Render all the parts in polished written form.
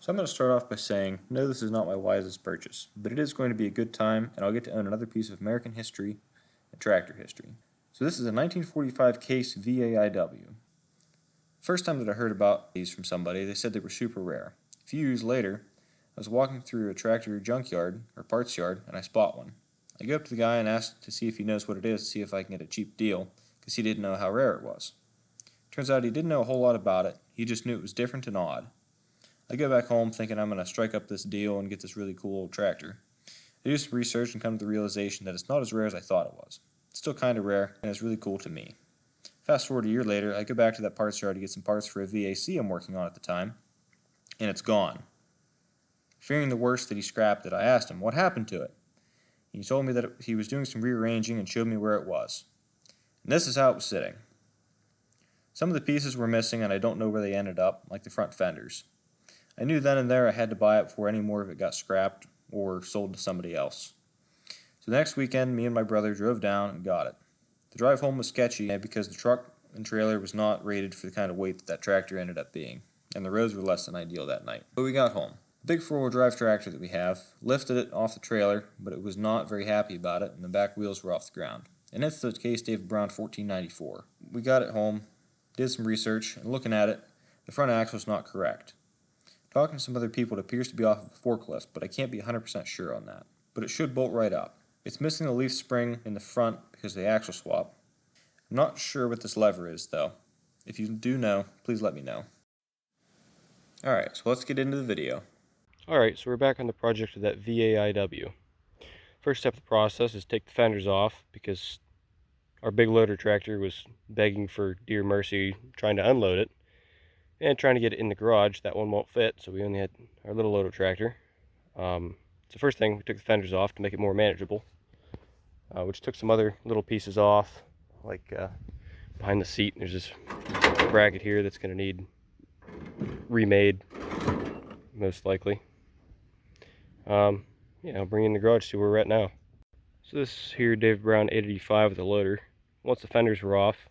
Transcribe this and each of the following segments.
So I'm going to start off by saying, no, this is not my wisest purchase, but it is going to be a good time, and I'll get to own another piece of American history and tractor history. So this is a 1945 Case VAIW. First time that I heard about these from somebody, they said they were super rare. A few years later, I was walking through a tractor junkyard, or parts yard, and I spot one. I go up to the guy and ask to see if he knows what it is, to see if I can get a cheap deal, because he didn't know how rare it was. Turns out he didn't know a whole lot about it, he just knew it was different and odd. I go back home thinking I'm going to strike up this deal and get this really cool old tractor. I do some research and come to the realization that it's not as rare as I thought it was. It's still kind of rare, and it's really cool to me. Fast forward a year later, I go back to that parts yard to get some parts for a VAC I'm working on at the time, and it's gone. Fearing the worst that he scrapped it, I asked him what happened to it. He told me that he was doing some rearranging and showed me where it was. And this is how it was sitting. Some of the pieces were missing and I don't know where they ended up, like the front fenders. I knew then and there I had to buy it before any more of it got scrapped or sold to somebody else. So the next weekend, me and my brother drove down and got it. The drive home was sketchy because the truck and trailer was not rated for the kind of weight that tractor ended up being, and the roads were less than ideal that night. But we got home. The big four-wheel drive tractor that we have lifted it off the trailer, but it was not very happy about it, and the back wheels were off the ground. And it's the Case David Brown 1494. We got it home, did some research, and looking at it, the front axle is not correct. Talking to some other people, it appears to be off of a forklift, but I can't be 100% sure on that. But it should bolt right up. It's missing the leaf spring in the front because of the axle swap. I'm not sure what this lever is, though. If you do know, please let me know. Alright, so let's get into the video. Alright, so we're back on the project of that VAIW. First step of the process is take the fenders off because our big loader tractor was begging for dear mercy trying to unload it. And trying to get it in the garage, that one won't fit, so we only had our little loader tractor. So first thing, we took the fenders off to make it more manageable, which took some other little pieces off, like behind the seat. There's this bracket here that's going to need remade, most likely. Yeah, I'll bring you in the garage, see where we're at now. So this here, David Brown 885 with the loader. Once the fenders were off,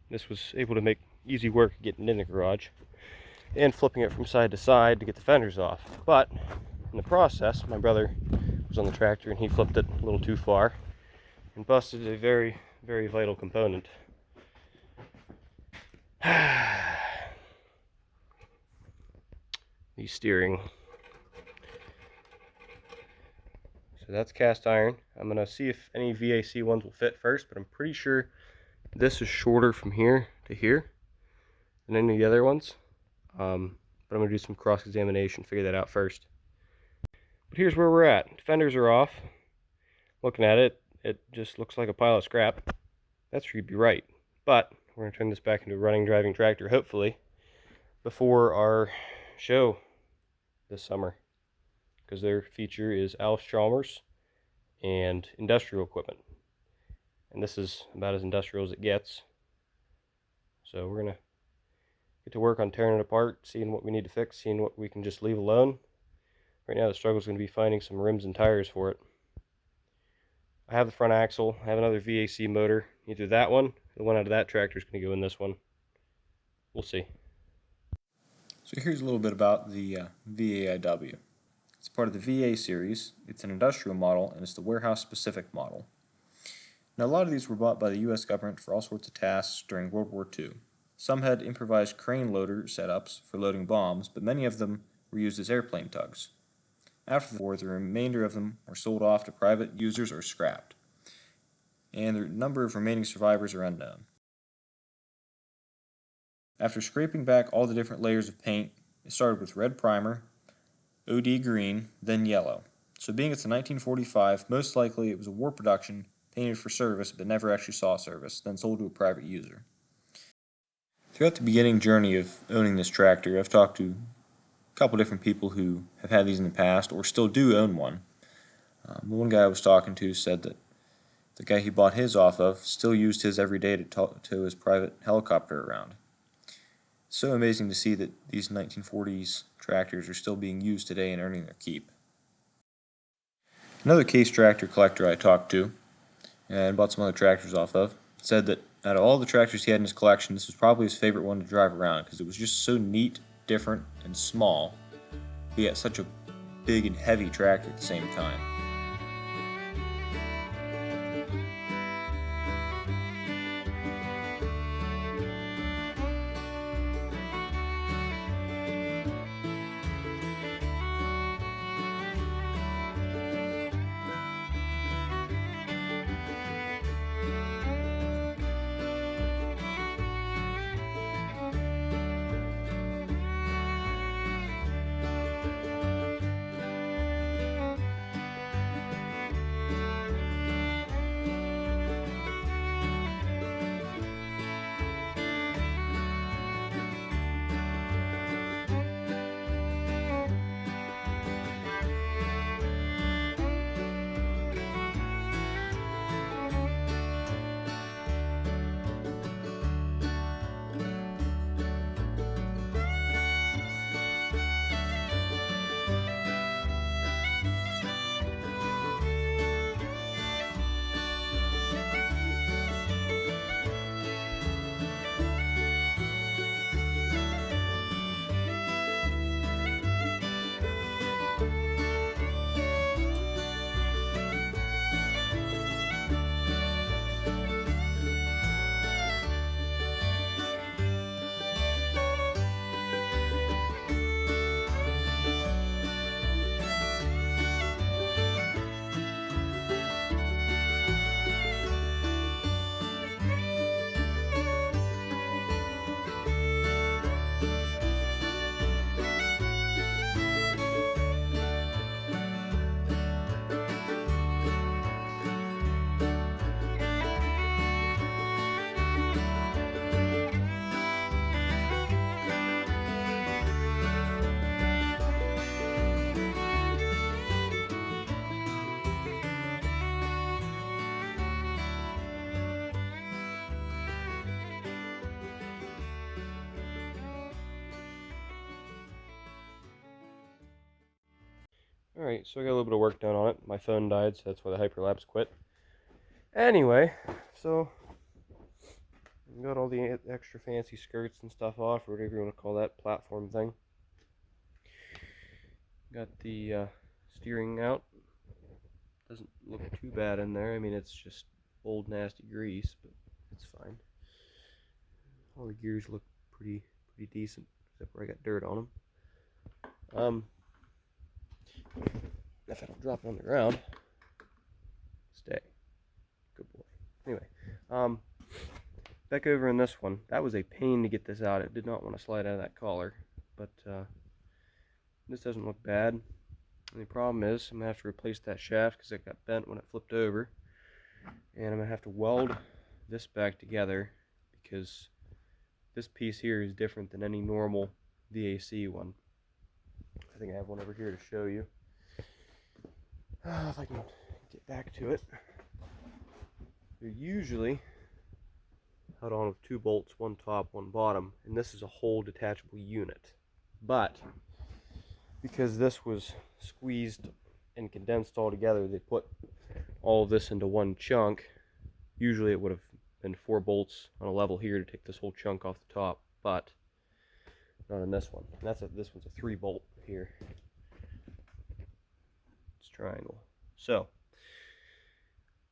this was able to make easy work getting in the garage and flipping it from side to side to get the fenders off. But in the process, my brother was on the tractor and he flipped it a little too far and busted a very, very vital component. The steering. So that's cast iron. I'm going to see if any VAC ones will fit first, but I'm pretty sure this is shorter from here to here than any of the other ones. But I'm going to do some cross-examination, figure that out first. But here's where we're at. Fenders are off. Looking at it, it just looks like a pile of scrap. That's where you'd be right. But we're going to turn this back into a running, driving tractor, hopefully, before our show this summer. Because their feature is Alf Chalmers and industrial equipment. And this is about as industrial as it gets. So we're going to get to work on tearing it apart, seeing what we need to fix, seeing what we can just leave alone. Right now the struggle is going to be finding some rims and tires for it. I have the front axle, I have another VAC motor. Either that one, the one out of that tractor is going to go in this one. We'll see. So here's a little bit about the VAIW. It's part of the VA series, it's an industrial model, and it's the warehouse-specific model. Now a lot of these were bought by the U.S. government for all sorts of tasks during World War II. Some had improvised crane loader setups for loading bombs, but many of them were used as airplane tugs. After the war, the remainder of them were sold off to private users or scrapped, and the number of remaining survivors are unknown. After scraping back all the different layers of paint, it started with red primer, OD green, then yellow. So being it's a 1945, most likely it was a war production, painted for service but never actually saw service, then sold to a private user. Throughout the beginning journey of owning this tractor, I've talked to a couple different people who have had these in the past or still do own one. One guy I was talking to said that the guy he bought his off of still used his every day to tow his private helicopter around. It's so amazing to see that these 1940s tractors are still being used today and earning their keep. Another Case tractor collector I talked to and bought some other tractors off of said that out of all the tractors he had in his collection, this was probably his favorite one to drive around because it was just so neat, different, and small, but yet such a big and heavy tractor at the same time. Alright, so I got a little bit of work done on it. My phone died, so that's why the hyperlapse quit. Anyway, so I got all the extra fancy skirts and stuff off, or whatever you want to call that platform thing. Got the steering out. Doesn't look too bad in there. I mean, it's just old nasty grease, but it's fine. All the gears look pretty decent, except where I got dirt on them. If I don't drop it on the ground, stay. Good boy. Anyway, back over in this one. That was a pain to get this out. It did not want to slide out of that collar, but this doesn't look bad. The problem is I'm going to have to replace that shaft because it got bent when it flipped over, and I'm going to have to weld this back together because this piece here is different than any normal VAC one. I think I have one over here to show you. If I can get back to it. They're usually held on with 2 bolts, one top, one bottom, and this is a whole detachable unit. But because this was squeezed and condensed all together, they put all of this into one chunk. Usually it would have been 4 bolts on a level here to take this whole chunk off the top, but not in this one. This one's a 3-bolt here. It's triangle. So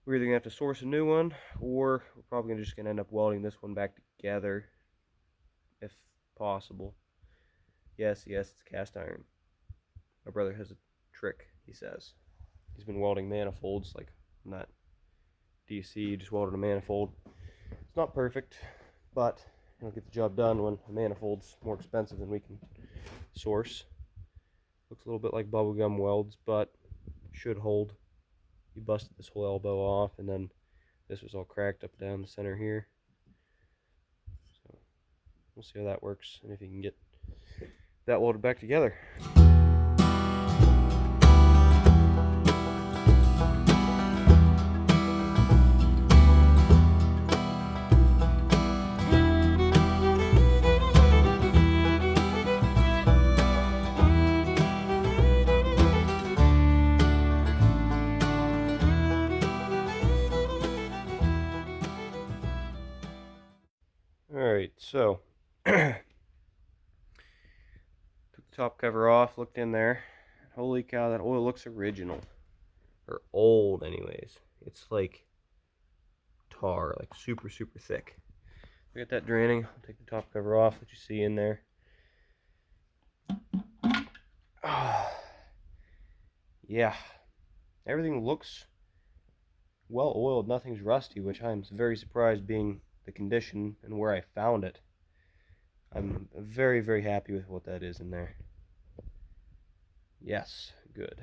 we're either gonna have to source a new one, or we're probably just gonna end up welding this one back together, if possible. Yes, it's cast iron. My brother has a trick, he says. He's been welding manifolds, like on that DC, just welded a manifold. It's not perfect, but it'll get the job done when a manifold's more expensive than we can source. Looks a little bit like bubblegum welds, but should hold. He busted this whole elbow off, and then this was all cracked up down the center here. So we'll see how that works, and if you can get that welded back together. Alright, so took the top cover off, looked in there. Holy cow, that oil looks original. Or old anyways. It's like tar, like super, super thick. Look at that draining. I'll take the top cover off, let you see in there. Yeah, everything looks well oiled, nothing's rusty, which I'm very surprised being the condition and where I found it. I'm very, very happy with what that is in there. Yes, good.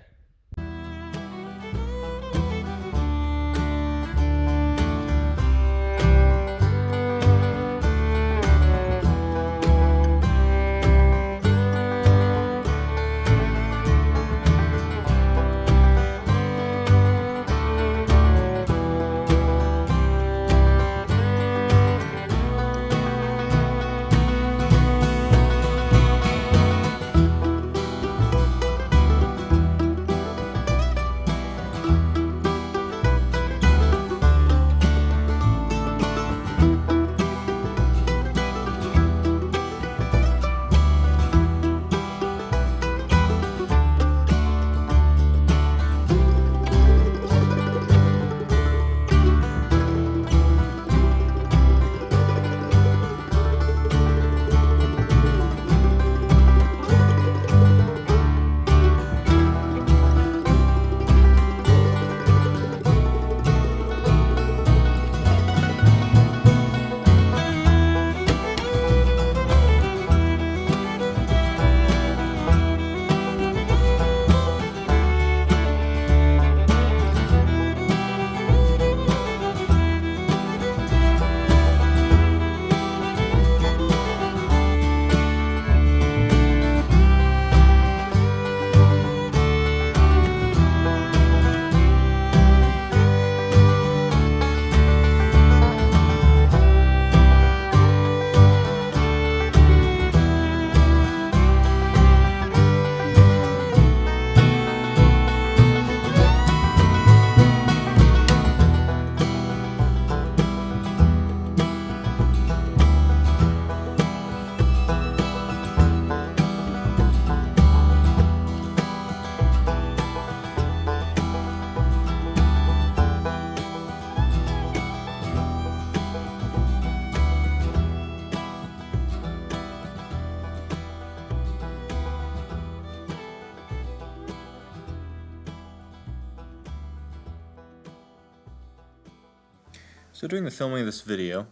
So during the filming of this video,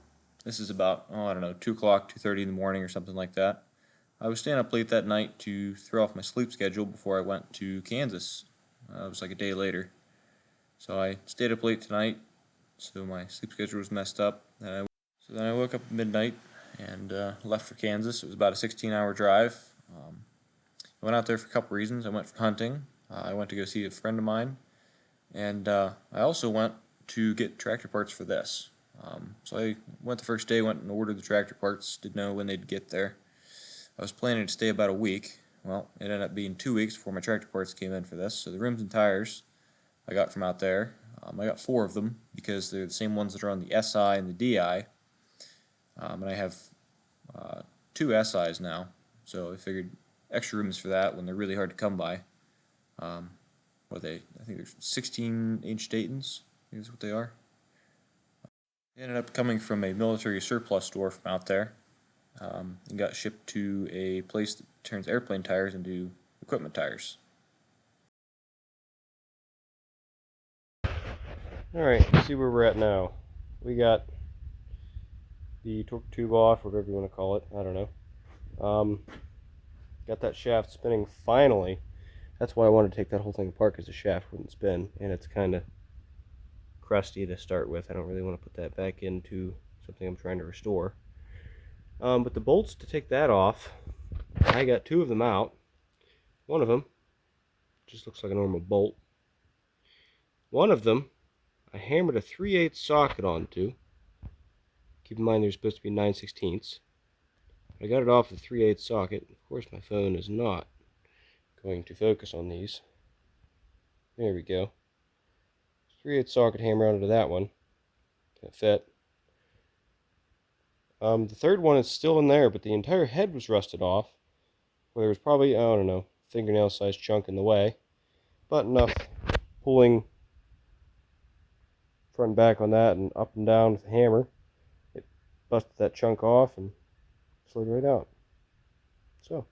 this is about, I don't know, 2 o'clock, 2:30 in the morning or something like that, I was staying up late that night to throw off my sleep schedule before I went to Kansas. It was like a day later. So I stayed up late tonight, so my sleep schedule was messed up. So then I woke up at midnight and left for Kansas. It was about a 16-hour drive. I went out there for a couple reasons. I went for hunting. I went to go see a friend of mine. And I also went to get tractor parts for this. So I went the first day, went and ordered the tractor parts, didn't know when they'd get there. I was planning to stay about a week. Well, it ended up being 2 weeks before my tractor parts came in for this. So the rims and tires I got from out there. I got 4 of them because they're the same ones that are on the SI and the DI. And I have 2 SIs now, so I figured extra rims for that when they're really hard to come by. I think they're 16-inch Daytons, I think is what they are. They ended up coming from a military surplus store from out there, and got shipped to a place that turns airplane tires into equipment tires. Alright, let's see where we're at now. We got the torque tube off, whatever you want to call it, I don't know. Got that shaft spinning finally. That's why I wanted to take that whole thing apart, because the shaft wouldn't spin, and it's kind of crusty to start with. I don't really want to put that back into something I'm trying to restore. But the bolts to take that off, I got 2 of them out. One of them just looks like a normal bolt. One of them I hammered a 3/8 socket onto. Keep in mind they're supposed to be 9/16. I got it off the 3/8 socket. Of course my phone is not going to focus on these. There we go. 3/8 socket hammer onto that one. That fit. The third one is still in there, but the entire head was rusted off. where there was probably, I don't know, fingernail sized chunk in the way, but enough pulling front and back on that and up and down with the hammer, it busted that chunk off and slid right out. So,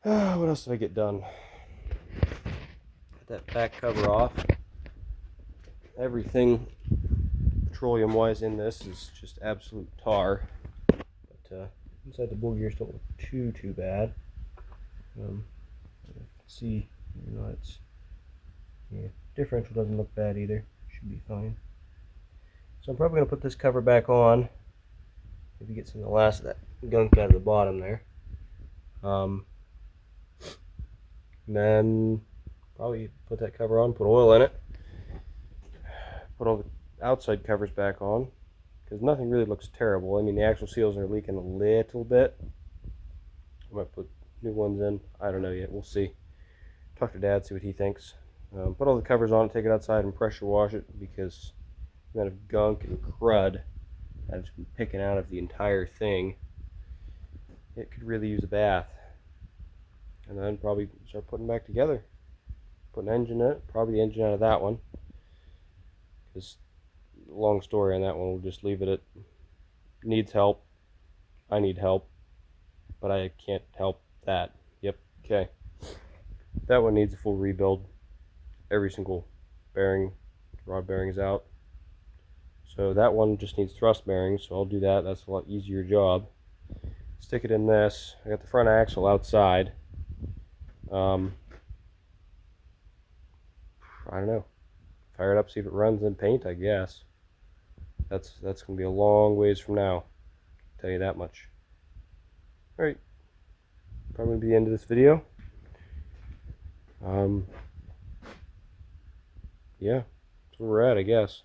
what else did I get done? Got that back cover off. Everything petroleum wise in this is just absolute tar, but inside the bull gears don't look too bad. See, it's, yeah, differential doesn't look bad either, should be fine. So I'm probably going to put this cover back on, maybe get some of the last of that gunk out of the bottom there. And then probably put that cover on, put oil in it, put all the outside covers back on, because nothing really looks terrible. I mean, the actual seals are leaking a little bit. I might put new ones in. I don't know yet. We'll see. Talk to Dad, see what he thinks. Put all the covers on, take it outside and pressure wash it, because the amount of gunk and crud I've just been picking out of the entire thing, it could really use a bath. And then probably start putting back together. Put an engine in it, probably the engine out of that one, because long story on that one, we'll just leave it at needs help. I need help, but I can't help that. Yep, okay. That one needs a full rebuild. Every single bearing, rod bearing is out. So that one just needs thrust bearings, so I'll do that. That's a lot easier job. Stick it in this. I got the front axle outside. I don't know. Fire it up, see if it runs in paint, I guess. That's going to be a long ways from now. I'll tell you that much. Alright. Probably be the end of this video. Yeah, that's where we're at, I guess.